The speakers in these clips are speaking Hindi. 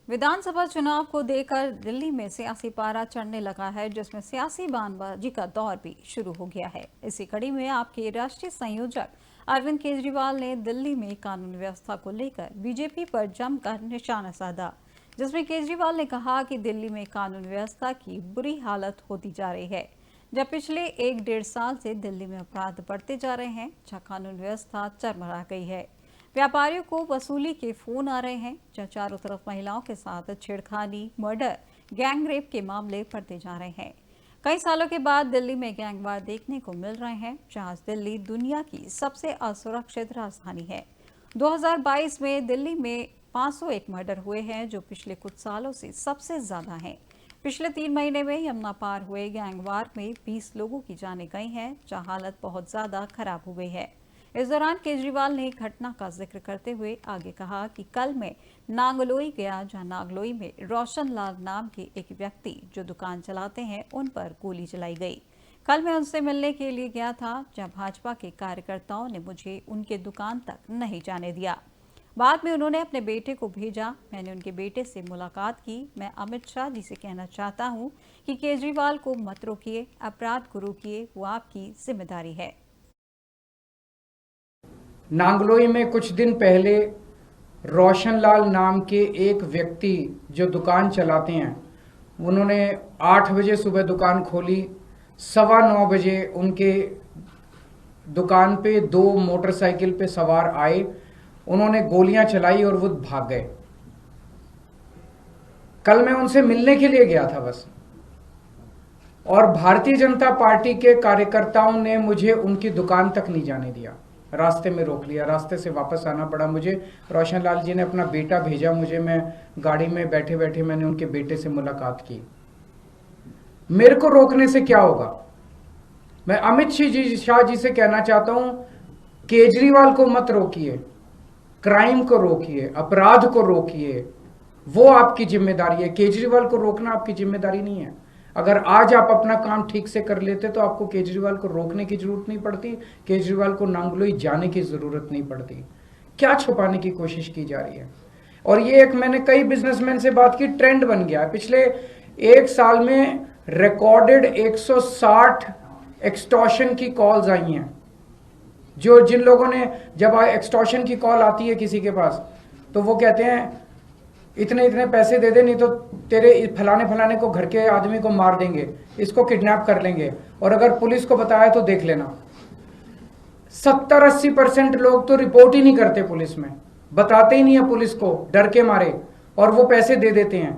विधानसभा चुनाव को देखकर दिल्ली में सियासी पारा चढ़ने लगा है, जिसमें सियासी बयानबाजी का दौर भी शुरू हो गया है। इसी कड़ी में आपके राष्ट्रीय संयोजक अरविंद केजरीवाल ने दिल्ली में कानून व्यवस्था को लेकर बीजेपी पर जमकर निशाना साधा, जिसमें केजरीवाल ने कहा कि दिल्ली में कानून व्यवस्था की बुरी हालत होती जा रही है। जब पिछले 1-1.5 साल से दिल्ली में अपराध बढ़ते जा रहे हैं, जहां कानून व्यवस्था चरमरा गई है, व्यापारियों को वसूली के फोन आ रहे हैं, जहां चारों तरफ महिलाओं के साथ छेड़खानी, मर्डर, गैंग रेप के मामले बढ़ते जा रहे हैं। कई सालों के बाद दिल्ली में गैंगवार देखने को मिल रहे हैं, जहां दिल्ली दुनिया की सबसे असुरक्षित राजधानी है। 2022 में दिल्ली में 501 मर्डर हुए हैं, जो पिछले कुछ सालों से सबसे ज्यादा हैं। पिछले 3 महीने में यमुना पार हुए गैंगवार में 20 लोगों की जानें गई हैं, जहां हालत बहुत ज्यादा खराब हो गई है। इस दौरान केजरीवाल ने घटना का जिक्र करते हुए आगे कहा कि कल मैं नांगलोई गया, जहां नांगलोई में रोशन लाल नाम के एक व्यक्ति जो दुकान चलाते हैं, उन पर गोली चलाई गई। कल मैं उनसे मिलने के लिए गया था, जहां भाजपा के कार्यकर्ताओं ने मुझे उनके दुकान तक नहीं जाने दिया। बाद में उन्होंने अपने बेटे को भेजा, मैंने उनके बेटे से मुलाकात की। मैं अमित शाह जी से कहना चाहता हूं कि केजरीवाल को मत रोकिए, अपराध को रोकिए, वो आपकी जिम्मेदारी है। नांगलोई में कुछ दिन पहले रोशनलाल नाम के एक व्यक्ति जो दुकान चलाते हैं, उन्होंने 8 बजे सुबह दुकान खोली। 9:15 बजे उनके दुकान पे 2 मोटरसाइकिल पे सवार आए, उन्होंने गोलियां चलाई और वो भाग गए। कल मैं उनसे मिलने के लिए गया था बस, और भारतीय जनता पार्टी के कार्यकर्ताओं ने मुझे उनकी दुकान तक नहीं जाने दिया, रास्ते में रोक लिया। रास्ते से वापस आना पड़ा मुझे। रोशनलाल जी ने अपना बेटा भेजा मुझे, मैं गाड़ी में बैठे बैठे मैंने उनके बेटे से मुलाकात की। मेरे को रोकने से क्या होगा? मैं अमित शाह जी से कहना चाहता हूं, केजरीवाल को मत रोकिए, क्राइम को रोकिए, अपराध को रोकिए, वो आपकी जिम्मेदारी है। केजरीवाल को रोकना आपकी जिम्मेदारी नहीं है। अगर आज आप अपना काम ठीक से कर लेते तो आपको केजरीवाल को रोकने की जरूरत नहीं पड़ती, केजरीवाल को नांगलोई जाने की जरूरत नहीं पड़ती। क्या छुपाने की कोशिश की जा रही है? और ये एक, मैंने कई बिजनेसमैन से बात की, ट्रेंड बन गया है। पिछले 1 साल में रिकॉर्डेड 160 एक्सटॉर्शन की कॉल्स आई हैं। जिन लोगों ने, जब एक्सटॉर्शन की कॉल आती है किसी के पास, तो वो कहते हैं इतने इतने पैसे दे दे, नहीं तो तेरे फलाने फलाने को, घर के आदमी को मार देंगे, इसको किडनैप कर लेंगे, और अगर पुलिस को बताया तो देख लेना। 70-80% लोग तो रिपोर्ट ही नहीं करते पुलिस में, बताते ही नहीं है पुलिस को, डर के मारे, और वो पैसे दे देते हैं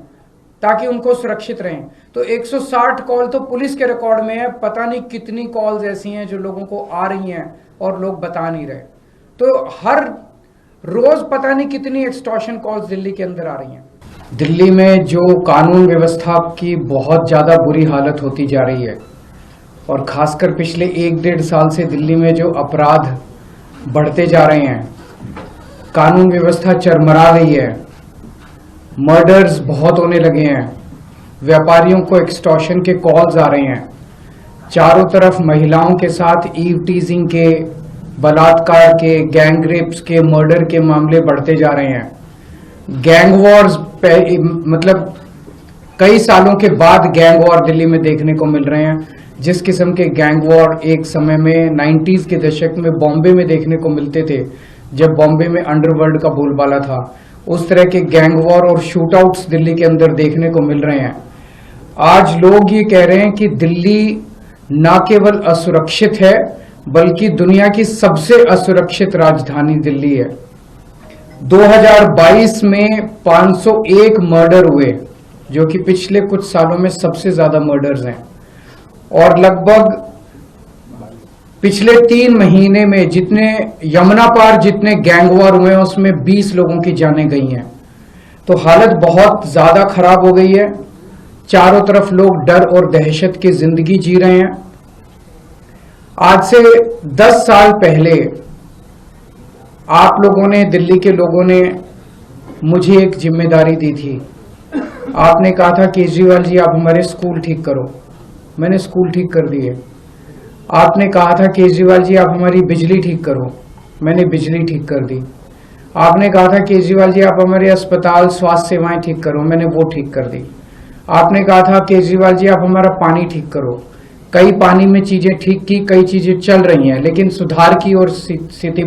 ताकि उनको सुरक्षित रहें। तो 160 कॉल तो पुलिस के रिकॉर्ड में है, पता नहीं कितनी कॉल्स ऐसी हैं जो लोगों को आ रही हैं और लोग बता नहीं रहे। तो हर रोज पता नहीं कितनी एक्सटॉर्शन कॉल्स दिल्ली के अंदर आ रही हैं। दिल्ली में जो कानून व्यवस्था की बहुत ज्यादा बुरी हालत होती जा रही है, और खासकर पिछले 1-1.5 साल से दिल्ली में जो अपराध बढ़ते जा रहे हैं, कानून व्यवस्था चरमरा रही है, मर्डर्स बहुत होने लगे हैं, व्यापारियों को एक्सटॉर्शन के कॉल्स आ रहे हैं, चारों तरफ महिलाओं के साथ ईव टीजिंग के, बलात्कार के, गैंग रेप्स के, मर्डर के मामले बढ़ते जा रहे हैं। गैंग वॉर्स, मतलब कई सालों के बाद गैंग वॉर दिल्ली में देखने को मिल रहे हैं। जिस किस्म के गैंग वॉर एक समय में 90s के दशक में बॉम्बे में देखने को मिलते थे, जब बॉम्बे में अंडरवर्ल्ड का बोलबाला था, उस तरह के गैंग वॉर और शूटआउट्स दिल्ली के अंदर देखने को मिल रहे हैं। आज लोग ये कह रहे हैं कि दिल्ली न केवल असुरक्षित है, बल्कि दुनिया की सबसे असुरक्षित राजधानी दिल्ली है। 2022 में 501 मर्डर हुए, जो कि पिछले कुछ सालों में सबसे ज्यादा मर्डर्स हैं, और लगभग पिछले 3 महीने में जितने यमुना पार जितने गैंग वॉर हुए हैं, उसमें 20 लोगों की जानें गई हैं। तो हालत बहुत ज्यादा खराब हो गई है। चारों तरफ लोग डर और दहशत की जिंदगी जी रहे हैं। आज से 10 साल पहले आप लोगों ने, दिल्ली के लोगों ने मुझे एक जिम्मेदारी दी थी। आपने कहा था, केजरीवाल जी आप हमारे स्कूल ठीक करो। मैंने स्कूल ठीक कर दिए। आपने कहा था, केजरीवाल जी आप हमारी बिजली ठीक करो। मैंने बिजली ठीक कर दी। आपने कहा था केजरीवाल जी आप हमारे अस्पताल स्वास्थ्य सेवाएं ठीक करो, मैंने वो ठीक कर दी। आपने कहा था केजरीवाल जी आप हमारा पानी ठीक करो, कई पानी में चीजें ठीक की, कई चीजें चल रही हैं, लेकिन सुधार की और स्थिति